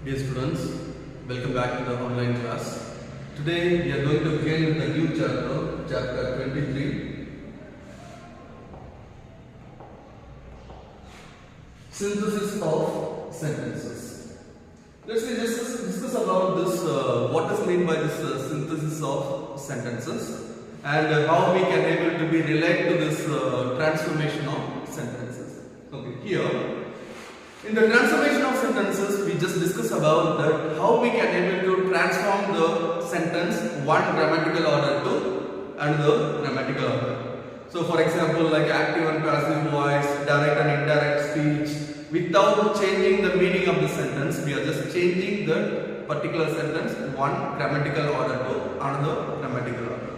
Dear students, welcome back to the online class. Today we are going to begin with a new chapter, chapter 23, Synthesis of Sentences. Let's discuss about this, what is meant by this synthesis of sentences and how we can able to be relate to this transformation of sentences. Okay, here in the transformation of sentences, we just discuss about that how we can able to transform the sentence one grammatical order to another grammatical order. So, for example, like active and passive voice, direct and indirect speech, without changing the meaning of the sentence, we are just changing the particular sentence one grammatical order to another grammatical order.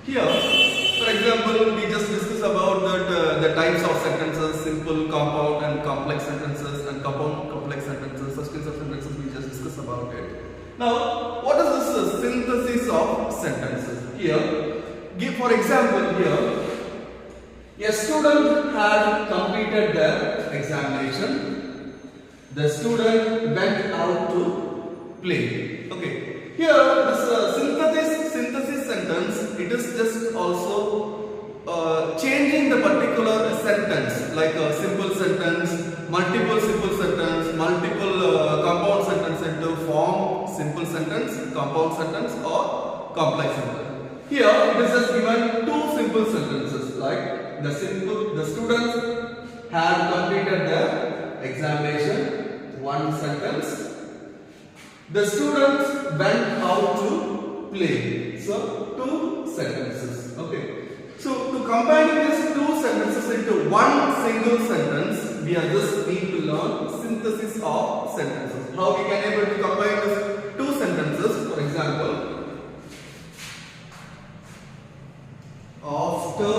Here, for example, we just discuss about that the types of sentences, simple, compound and complex sentences, and compound complex sentences, such kinds of sentences we just discuss about it. Now, what is this synthesis of sentences? Here, give for example here, a student had completed their examination. The student went out to play. Okay, here this synthesis sentence, it is just also changing the particular sentence, like a simple sentence, multiple simple sentence, multiple compound sentence into form simple sentence, compound sentence or complex sentence. Here it is just given two simple sentences, like the students had completed their examination, one sentence. The students went out to play. So, two sentences. Okay. So, to combine these two sentences into one single sentence, we are just need to learn synthesis of sentences. How we can able to combine these two sentences? For example, after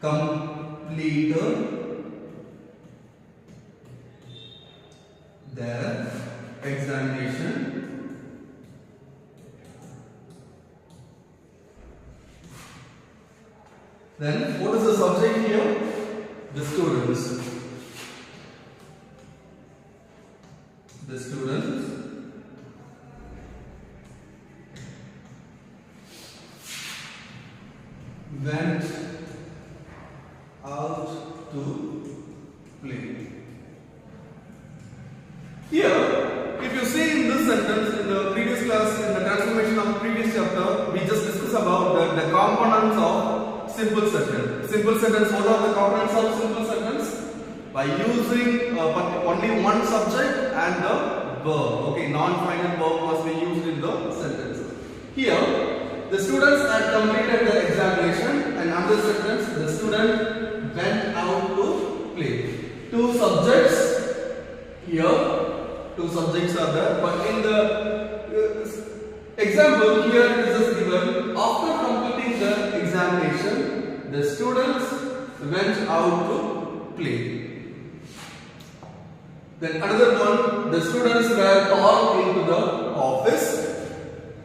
completed their examination, then what is the subject here? The students. The students went out to play. Here, if you see in this sentence, in the previous class, in the transformation of previous chapter, we just discussed about the components of simple sentence. Simple sentence, what are the components of simple sentence? By using only one subject and the verb. Okay, non-final verb must be used in the sentence. Here, the students had completed their examination, and another sentence, the student went out to play. Two subjects here. Two subjects are there, but in the example here it is just given after completing the examination, the students went out to play. Then another one, the students were called into the office.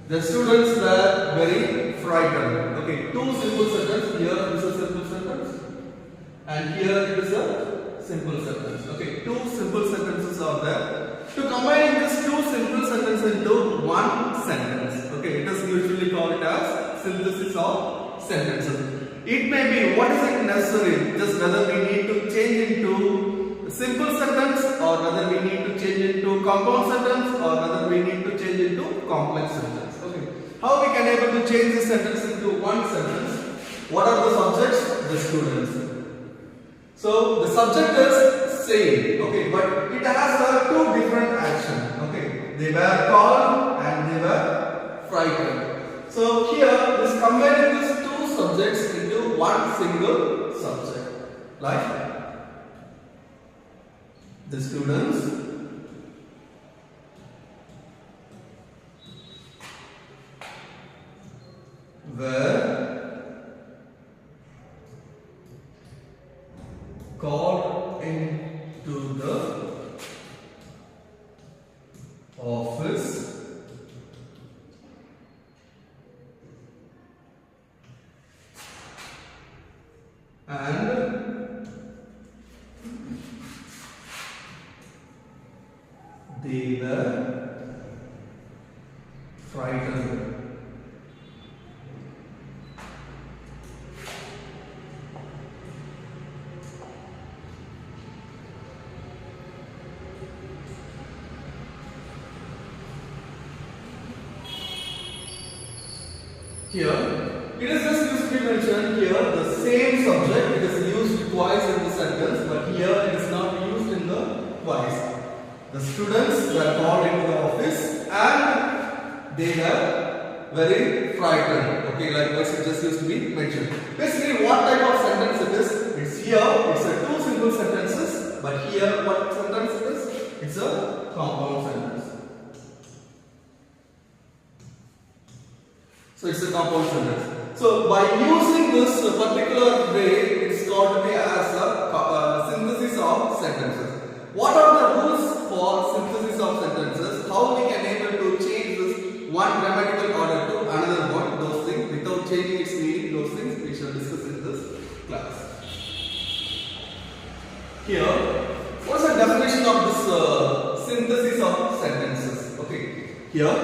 The students were very frightened. Okay, two simple sentences. Here is a simple sentence, and here it is a simple sentence. Okay, two simple sentences are there. To combine these two simple sentences into one sentence, okay, it is usually called as synthesis of sentences. It may be, what is it necessary? Just whether we need to change into simple sentence, or whether we need to change into compound sentence, or whether we need to change into complex sentence. Okay, how we can able to change this sentence into one sentence? What are the subjects? The students. So the subject is same, okay, but it has two different actions. Okay, they were called and they were frightened. So here, this combining these two subjects into one single subject, like the students were called into the office and They were frightened. Here, it is just used to be mentioned here, the same subject, it is used twice in the sentence, but here it is not used in the twice. The students were called into the office and they were very frightened. Okay, like this it just used to be mentioned. Basically, what type of sentence it is? It's here, it's a two simple sentences, but here what sentence it is? It's a compound sentence. So it's a compound sentence. So by using this particular way, it's called to be as a synthesis of sentences. What are the rules for synthesis of sentences? How we can able to change this one grammatical order to another one? Those things without changing its meaning. Those things we shall discuss in this class. Here, what's the definition of this synthesis of sentences? Okay. Here,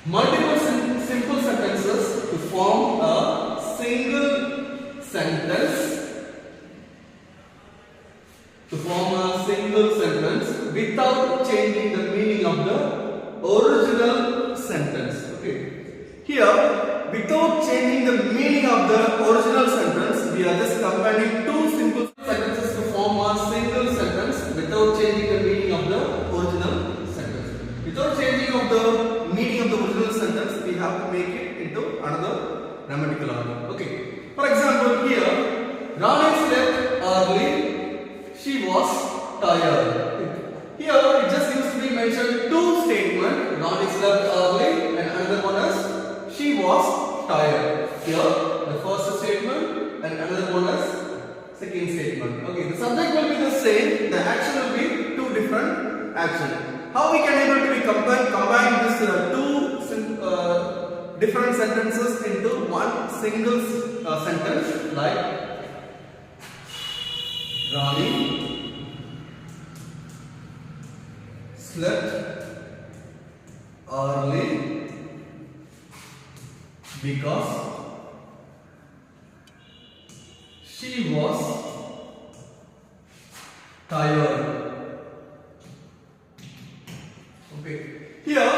multiple simple sentences to form a single sentence. To form a single sentence without changing the meaning of the original sentence. Okay. Here, without changing the meaning of the original sentence, we are just combining two simple sentences to form a single sentence without changing the meaning of the original sentence. Without changing of the meaning of the original sentence, we have to make it into another grammatical order. Okay. For example, here, Rani slept early. She was tired. Here, it just used to be mentioned two statements. Rani slept early, and another one is she was tired. Here, the first statement, and another one is second statement. Okay, the subject will be the same. The action will be two different actions. How we can able to be combine this two different sentences into one single sentence, like Rani slept early because she was tired. Okay. Here,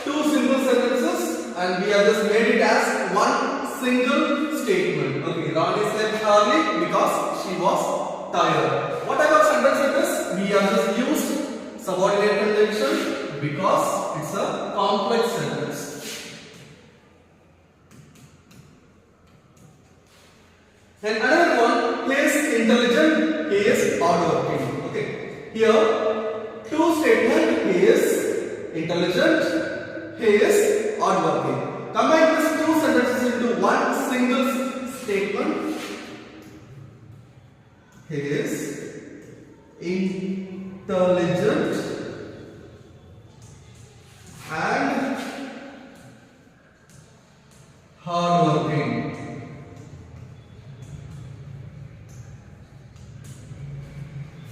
two simple sentences, and we have just made it as one single statement. Okay. Rani slept early because she was tired. What type of sentence it is? We have just used subordinate conjunction because it's a complex sentence. And another one, he is intelligent, he is hardworking. Okay. Here, two statements, he is intelligent, he is hardworking. Combine these two sentences into one single statement. He is intelligent and hardworking.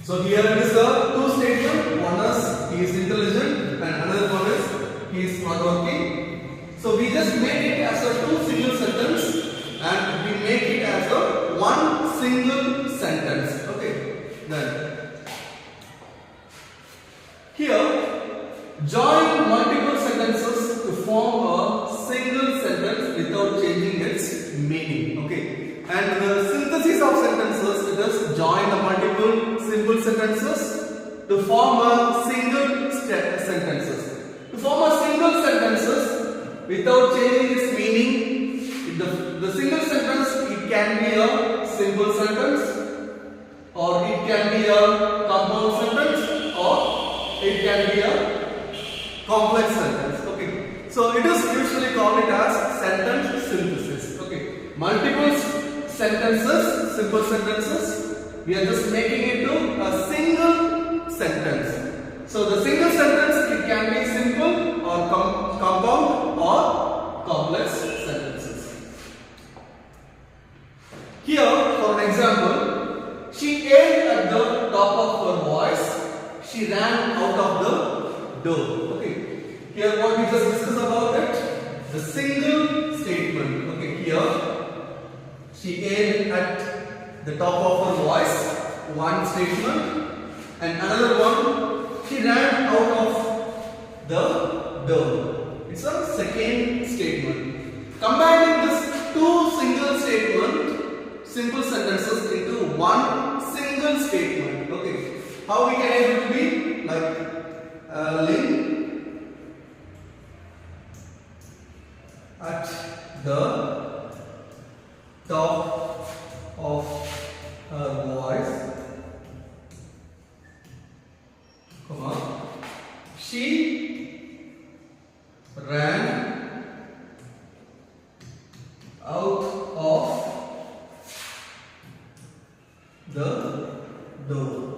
So here it is a two statement. One is he is intelligent and another one is he is hardworking. So we just make it as a two single sentence and we make it as a one single sentence. Okay. Then here, join multiple sentences to form a single sentence without changing its meaning. Okay. And the synthesis of sentences, it is join the multiple simple sentences to form a single sentences. To form a single sentences without changing its meaning, the single sentence, it can be a simple sentence, or it can be a compound sentence, or it can be a complex sentence. Okay. So it is usually called it as sentence synthesis. Okay. Multiple sentences, simple sentences, we are just making it to a single sentence. So the single sentence, it can be simple or compound or complex sentences. Here, for an example, she aimed at the top of her voice. she ran out of the door. Okay. Here what we just discussed about it, the single statement. Okay. Here she aimed at the top of her voice, one statement, and another one, she ran out of the door. It's a second statement. Combining this two single statement, simple sentences into one single statement. Okay. How we can able to be like Lynn at the top of her voice, comma, she ran out of the door.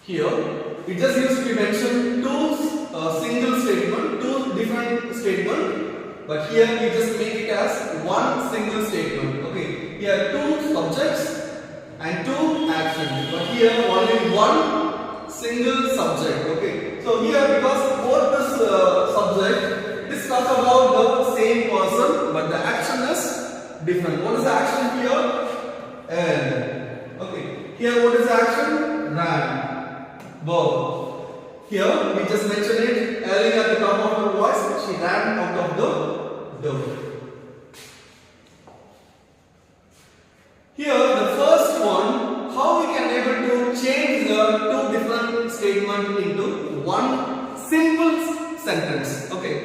Here, it just used to be mentioned two single statement, two different statement, but here we just make it as one single statement. Okay, here two subjects and two actions, but here only one single subject. Okay, so here because both this subject, this talks about the same person, but the action is different. What is the action here? And okay, here what is the action? Ran. Verb. Here we just mentioned it, yelling at the top of her voice, she ran out of the door. Here the first one, how we can able to change the two different statements into one simple sentence. Okay,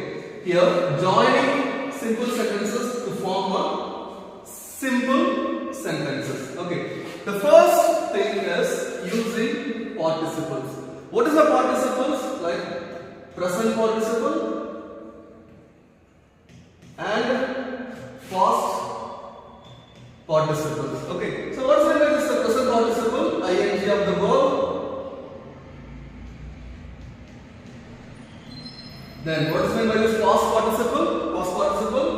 here joining simple sentences to form a simple sentences. Okay, the first thing is using participles. What is the participles? Like present participle and past participles. Okay, so what's meant by this present participle? Ing of the verb. Then what is meant by this past participle? Past participle,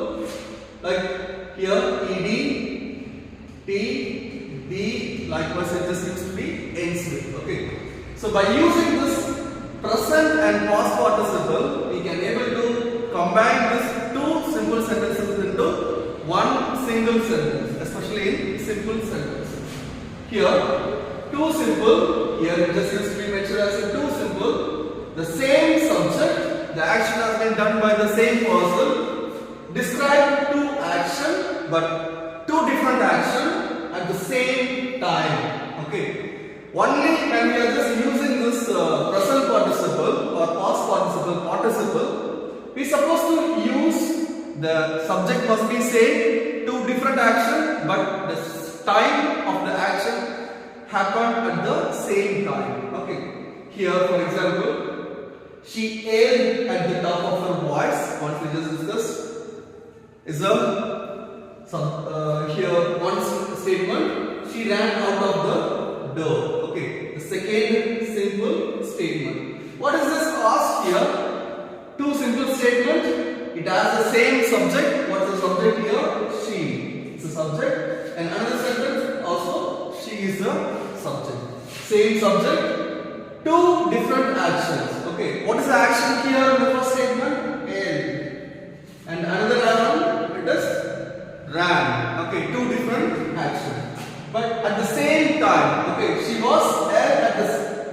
like here ed, t, d, likewise it just used to be ends with. Okay. So by using this present and past participle, we can able to combine these two simple sentences into one single sentence, especially in simple sentences. Here, two simple, here it just used to be mentioned as two simple, the same subject, the action has been done by the same person, describe two action, but two different action at the same time. Okay. Only when we are just using this present participle or past participle, we are supposed to use the subject must be same, two different action, but the time of the action happened at the same time. Okay. Here, for example, she yelled at the top of her voice. Once we just discussed, is here one statement. She ran out of the door. Okay, the second simple statement. What is this asked here? Two simple statement. It has the same subject. What is the subject here? She. It's a subject. And another sentence also, she is the subject. Same subject. Two different actions. Okay, what is the action here in the first statement? L. And another action, it is ran. Okay, two different actions. But at the same time, okay, she was there at the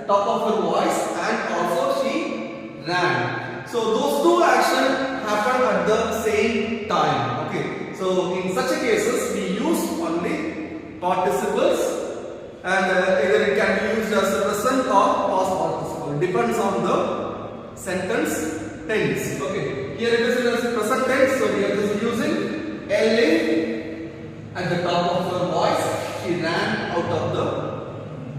top of her voice and also she ran. So those two actions happened at the same time. Okay, so in such cases we use only participles, and either it can be used as a present or past participle. Depends on the sentence tense. Okay, here it is as present tense, so we are just using LA at the top of her voice. She ran out of the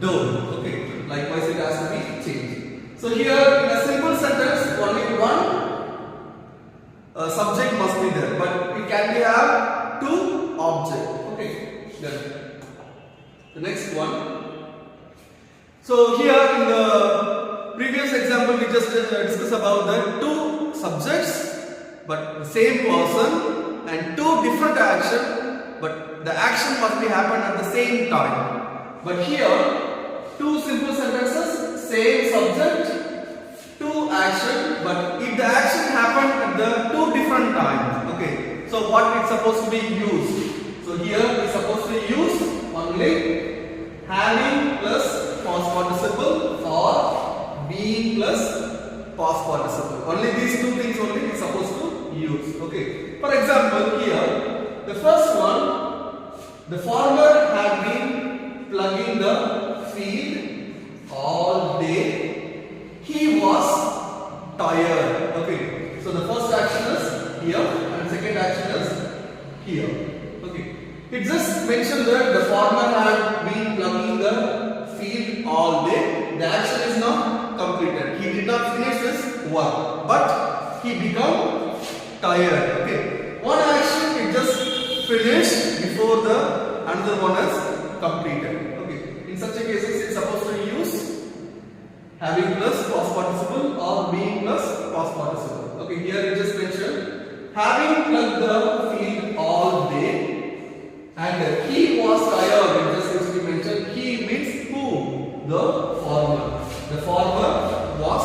door. Okay, likewise it has to be changed. So here in a simple sentence only one subject must be there, but it can be have two objects. Okay, then the next one. So here in the previous example we just discussed about the two subjects but the same person and two different action, but the action must be happen at the same time. But here two simple sentences, same subject, two action, but if the action happened at the two different times, okay, so what it's supposed to be used? So here it's supposed to use only having plus past participle or being plus past participle. Only these two things only it's supposed to use. Okay. For example, here the first one, the farmer had been plugging the field all day. He was tired. Okay. So the first action is here and second action is here. Okay. It just mentioned that the farmer had been plugging the field all day. The action is not completed. He did not finish his work, but he became tired. Okay. One action it just finished before the another one is completed. Okay. In such a cases, it's supposed to use having plus past participle or being plus past participle. Okay. Here it just mentioned having plugged the field all day. And he was tired. It just simply mentioned he means who? The farmer. The farmer was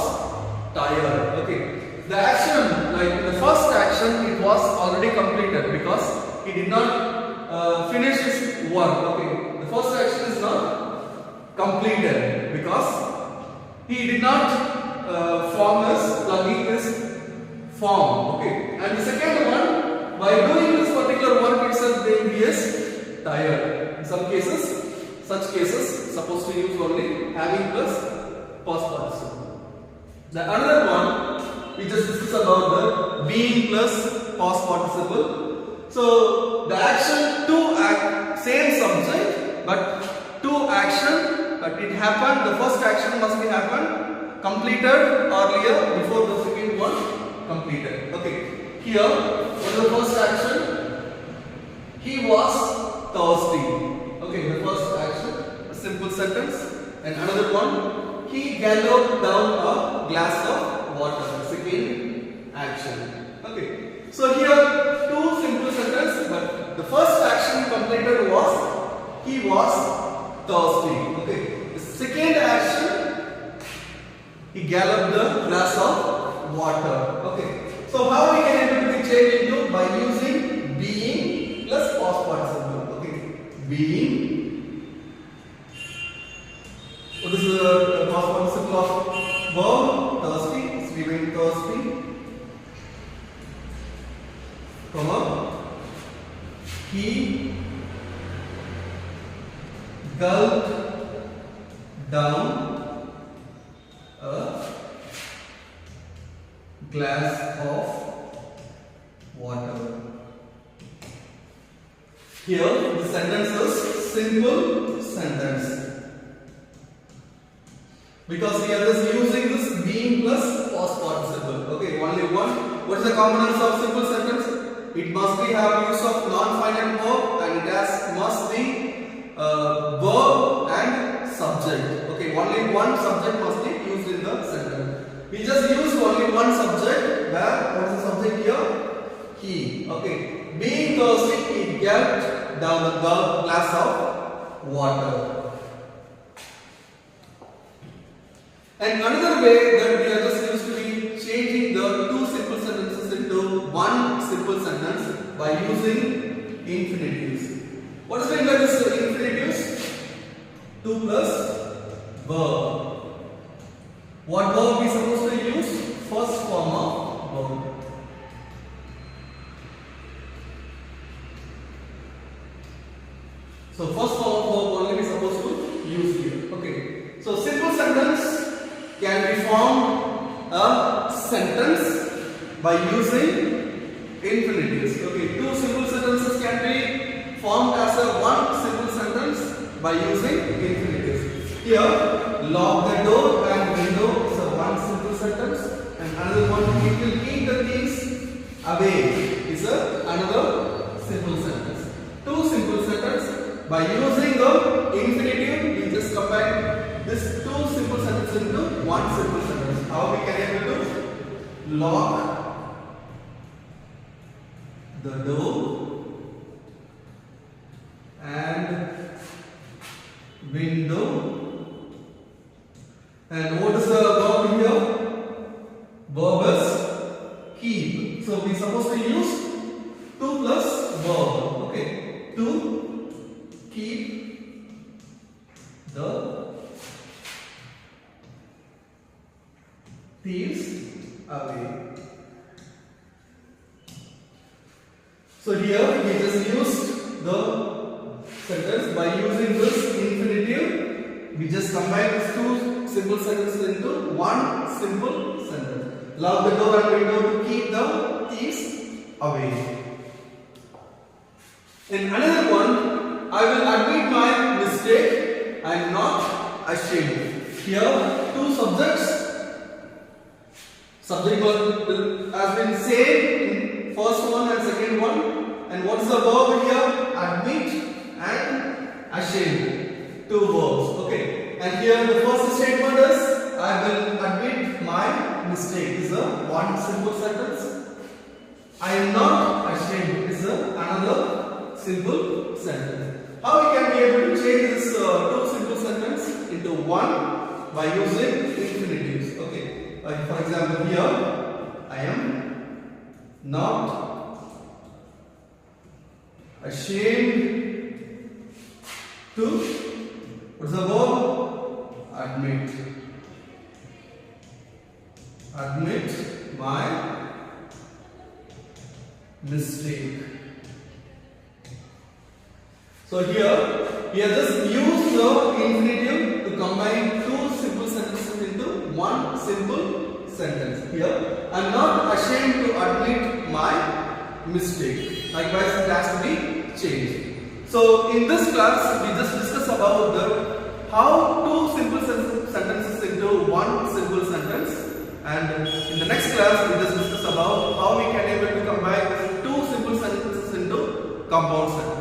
tired. Okay. The action, like the first action, it was already completed because he did not finish his work. Okay. The first action is not completed because he did not form his plugging his form. Okay. And the second one, by doing this particular work itself, then he is tired. In some cases, such cases, supposed to use only having plus past participle. The another one, we just discussed about the being plus past participle. So the action same subject, but two action, but it happened. The first action must be happened completed earlier before the second one completed. Okay. Here, what is the first action? He was thirsty. Okay, the first action, a simple sentence. And another one, he galloped down a glass of water. Second action. Okay. So here, two simple sentences, but the first action completed was he was thirsty. Okay. The second action, he galloped the glass of water. Okay. So how we can able to change into by using being plus past participle. Okay. Being. What is the past participle of verb? Thirsty. It's being thirsty. He gulped down a glass of water. Here the sentence is simple sentence because we are just using this being plus past participle. Okay, only one. What is the components of simple sentence? It must be have use of non-finite verb and it must be verb and subject. Okay, only one subject must be used in the sentence. We just use only one subject. Where? What is the subject here? He. Okay. Being thirsty, he gulped down the glass of water. And another way that we are just used to be changing the two simple sentences into one simple sentence by using infinitives. What is meant by this infinitives? To plus verb. What verb we supposed to use? First form of verb. So first form of verb only we supposed to use here. Okay. So simple sentence can be formed a sentence by using infinitives. Okay. Two simple sentences can be formed as a one simple sentence by using infinitives. Here, lock the door and window is a one simple sentence, and another one, it will keep the things away is another simple sentence. Two simple sentences. By using the infinitive, we just combine this two simple sentences into one simple sentence. How we can able to lock the door and window And what is the verb here? Verb is keep. So we are supposed to use to plus verb. Okay. To keep the thieves away. So here we just used the sentence by using this infinitive. We just combine these two simple sentences into one simple sentence. Lock the door and window to keep the thieves away. In another one, I will admit my mistake. I am not ashamed. Here, two subjects. Subject has been same in first one and second one. And what is the verb here? Admit and ashamed. Two verbs. Okay. And here the first statement is I will admit my mistake. Is a one simple sentence. I am not ashamed. Is another simple sentence. How we can be able to change this two simple sentences into one by using infinitives. Okay. For example, here I am not ashamed to, what's the verb? Admit. Admit my mistake. So here we have just used the infinitive to combine two simple sentences into one simple sentence. Here I am not ashamed to admit my mistake. Likewise, it has to be changed. So in this class, we just discussed about the how two simple sentences into one simple sentence, and in the next class, we just discuss about how we can able to combine two simple sentences into compound sentences.